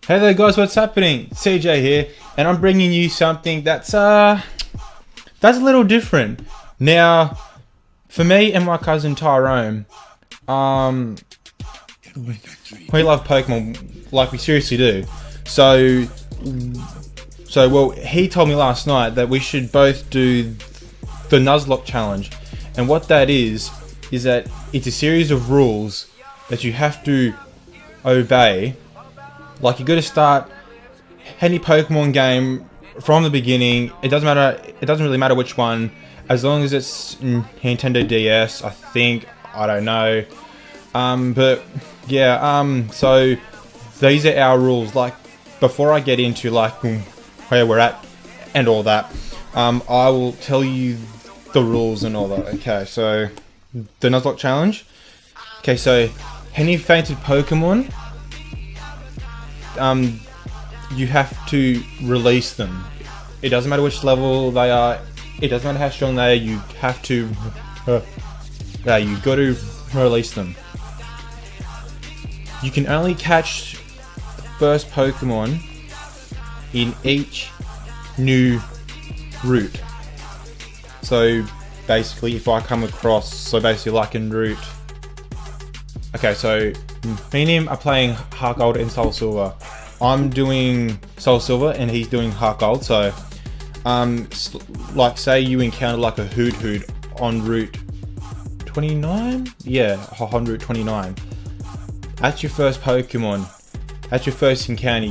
Hey there guys, what's happening? CJ here, and I'm bringing you something that's a little different. Now, for me and my cousin Tyrone, we love Pokemon like we seriously do. So well, he told me last night that we should both do the Nuzlocke challenge, and what that is that it's a series of rules that you have to obey. Like, you got to start any Pokemon game from the beginning. It doesn't matter. It doesn't really matter which one, as long as it's Nintendo DS. I think, I don't know, but yeah. So these are our rules. Like, before I get into like where we're at and all that, I will tell you the rules and all that. Okay, so the Nuzlocke challenge. Okay, so any fainted Pokemon, you have to release them. It doesn't matter which level they are. It doesn't matter how strong they are. You have to, you got to release them. You can only catch the first Pokemon in each new route. So basically, if I come across, like in route. Okay, so me and him are playing Heartgold and SoulSilver. I'm doing SoulSilver and he's doing Heartgold. So, like, say you encounter like a Hoot on route 29? Yeah, on route 29. That's your first Pokemon. That's your first encounter.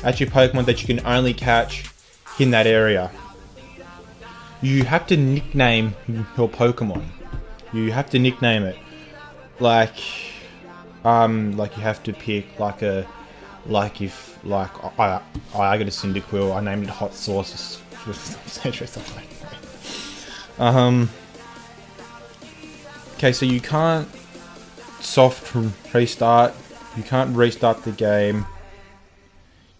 That's your Pokemon that you can only catch in that area. You have to nickname your Pokemon. You have to nickname it. Like you have to pick I got a Cyndaquil, I named it Hot Sauce or something like that. Okay, so you can't soft restart. You can't restart the game.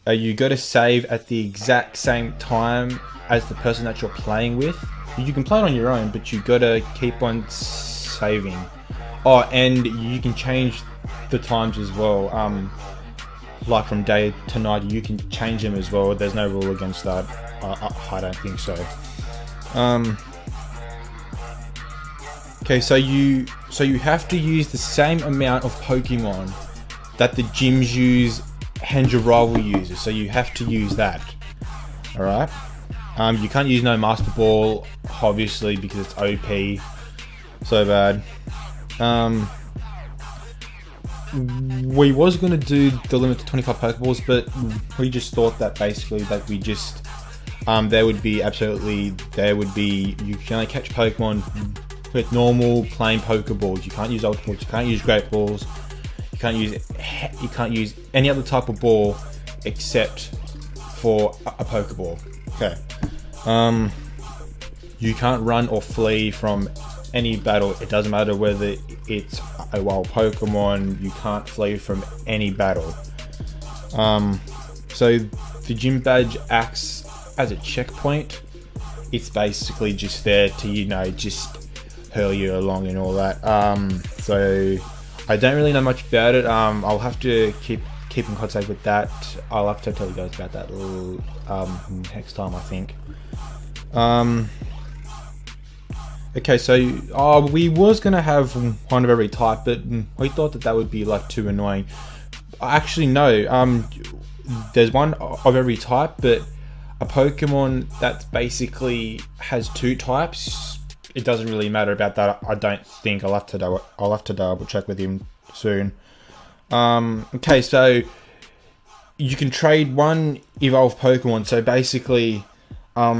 You got to save at the exact same time as the person that you're playing with. You can play it on your own, but you got to keep on saving. Oh, and you can change the times as well. Like from day to night, you can change them as well. There's no rule against that. I don't think so. Okay, so you have to use the same amount of Pokemon that the gyms use and your rival uses. So you have to use that. All right. You can't use no Master Ball, obviously, because it's OP. So bad. We was gonna do the limit to 25 Pokeballs, but we just thought that basically that we just you can only catch Pokemon with normal plain Pokeballs. You can't use Ultra Balls. You can't use Great Balls. You can't use any other type of ball except for a Pokeball. Okay. You can't run or flee from any battle. It doesn't matter whether it's a wild Pokemon. You can't flee from any battle. So the gym badge acts as a checkpoint. It's basically just there to, just hurl you along and all that. So I don't really know much about it. I'll have to keep in contact with that. I'll have to tell you guys about that next time, I think. Okay, so we was gonna have one of every type, but we thought that would be like too annoying. Actually, no. There's one of every type, but a Pokemon that basically has two types. It doesn't really matter about that. I don't think. I'll have to double check with him soon. Okay, so you can trade one evolved Pokemon. So basically, I'll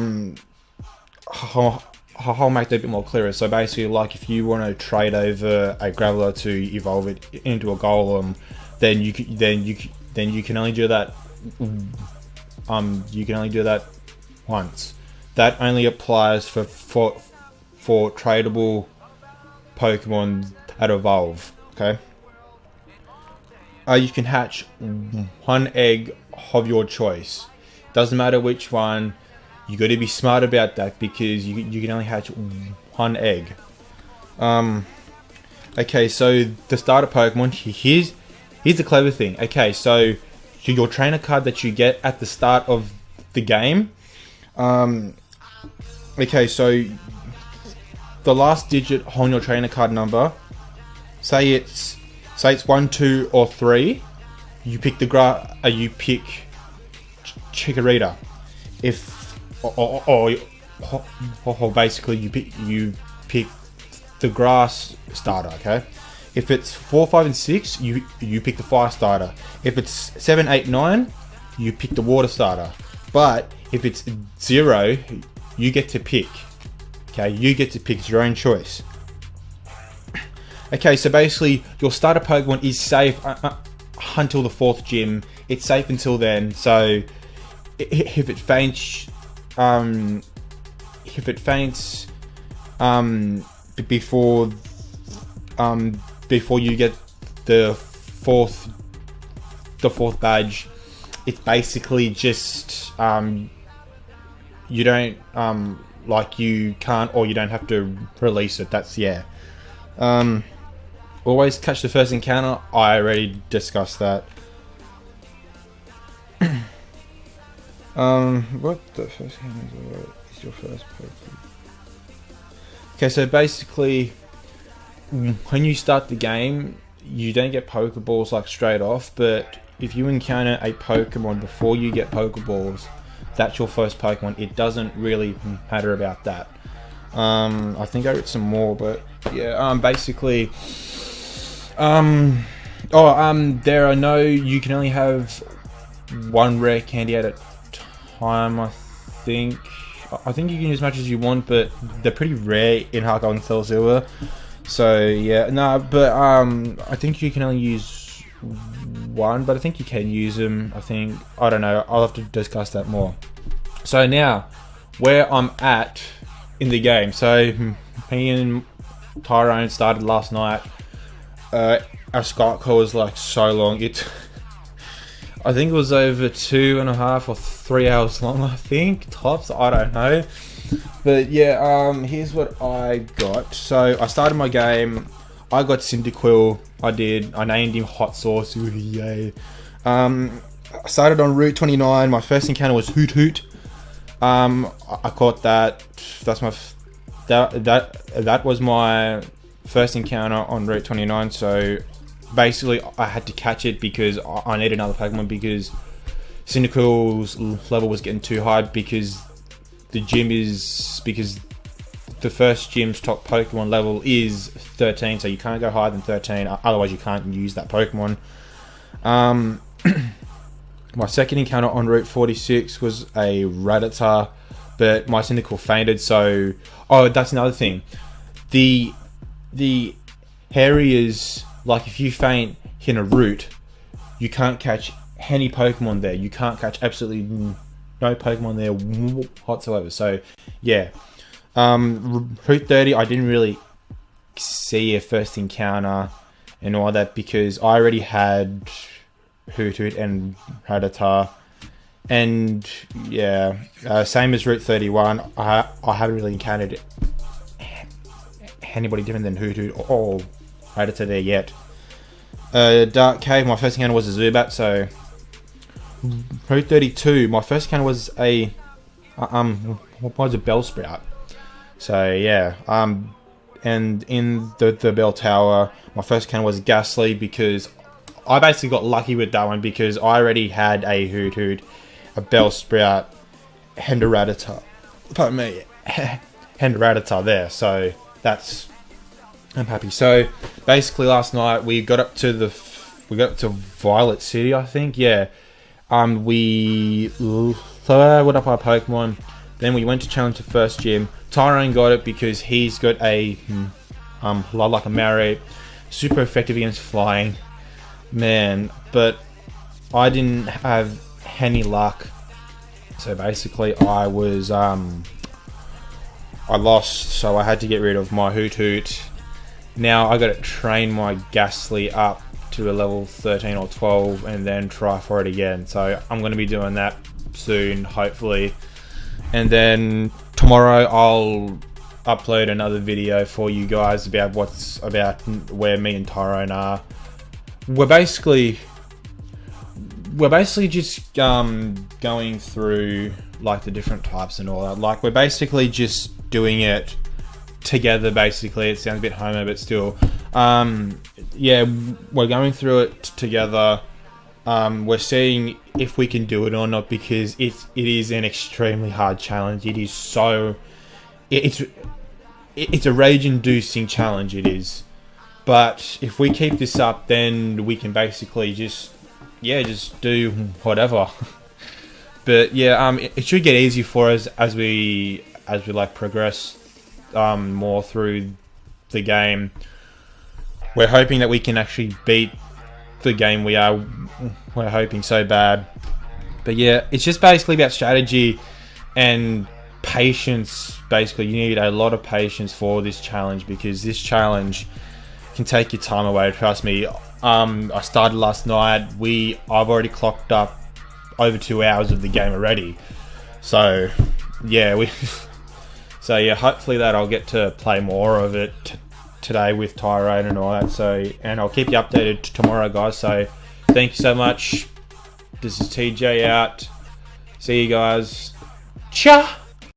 make that a bit more clearer. So basically, like, if you want to trade over a Graveler to evolve it into a Golem, then you can only do that. You can only do that once. That only applies for tradable Pokemon that evolve. Okay. You can hatch one egg of your choice. Doesn't matter which one. You got to be smart about that because you can only hatch one egg. Okay, so the starter Pokemon, here's the clever thing. Okay, so your trainer card that you get at the start of the game. Okay, so the last digit on your trainer card number, say it's 1, 2, or 3. You pick you pick Chikorita. If or basically you pick the grass starter. Okay. If it's 4, 5, and 6, you pick the fire starter. If it's 7, 8, 9, you pick the water starter. But if it's 0, you get to pick. Okay, you get to pick. It's your own choice. Okay, so basically your starter Pokemon is safe until the 4th gym. It's safe until then. So if it faints, before you get the fourth badge, it's basically just you don't you can't, or you don't have to release it. That's always catch the first encounter. I already discussed that. What the first encounter is your first Pokemon? Okay, so basically, when you start the game, you don't get Pokeballs like straight off, but if you encounter a Pokemon before you get Pokeballs, that's your first Pokemon. It doesn't really matter about that. I think I wrote some more, but yeah, basically, there are no, you can only have one rare candy at a time, I think. I think you can use as much as you want, but they're pretty rare in Heartgold and SoulSilver. So yeah, no, but I think you can only use one, but I think you can use them. I don't know. I'll have to discuss that more. So now, where I'm at in the game. So me and Tyrone started last night. Our Skype call was like so long. I think it was over 2.5 or 3 hours long, I think, tops, I don't know. But yeah, here's what I got. So I started my game, I got Cyndaquil, I named him Hot Sauce, ooh, yay. I started on Route 29, my first encounter was Hoot Hoot. I caught that, that was my first encounter on Route 29, so basically I had to catch it because I needed another Pokemon, because Cyndaquil's level was getting too high, because the first gym's top Pokemon level is 13, so you can't go higher than 13, otherwise you can't use that Pokemon. My second encounter on Route 46 was a Rattata, but my Cyndaquil fainted, so that's another thing. The areas, like if you faint in a route, you can't catch any Pokemon there. You can't catch absolutely no Pokemon there whatsoever. So yeah, Route 30, I didn't really see a first encounter and all that because I already had Hoot Hoot and Rattata. And yeah, same as Route 31, I haven't really encountered anybody different than Hoot Hoot or Rattata there yet. Dark Cave, my first encounter was a Zubat, so Route 32, my first encounter was a Bellsprout. So yeah, and in the Bell Tower, my first encounter was Ghastly, because I basically got lucky with that one because I already had a Hoot Hoot, a Bellsprout, and a Rattata. Pardon me, and a Rattata there. So I'm happy. So basically, last night we got up to Violet City, I think. Yeah. We leveled up our Pokemon. Then we went to challenge the first gym. Tyrone got it because he's got a like a Mario, super effective against flying, man. But I didn't have any luck. So basically, I lost. So I had to get rid of my Hoot Hoot. Now I got to train my Ghastly up to a level 13 or 12 and then try for it again. So I'm going to be doing that soon, hopefully. And then tomorrow I'll upload another video for you guys about where me and Tyrone are. we're basically just going through like the different types and all that. Like we're basically just doing it together. Basically, it sounds a bit homo, but still, yeah, we're going through it together. We're seeing if we can do it or not, because it is an extremely hard challenge. It is so it's a rage-inducing challenge. It is, but if we keep this up, then we can basically just do whatever. But yeah, it should get easier for us as we like progress more through the game. We're hoping that we can actually beat the game. We're hoping so bad. But yeah, it's just basically about strategy and patience. Basically, you need a lot of patience for this challenge, because this challenge can take your time away. Trust me. I started last night. I've already clocked up over 2 hours of the game already. So yeah, so yeah, hopefully that I'll get to play more of it today with Tyrone and all that. So, and I'll keep you updated tomorrow, guys. So thank you so much. This is TJ out. See you guys. Ciao.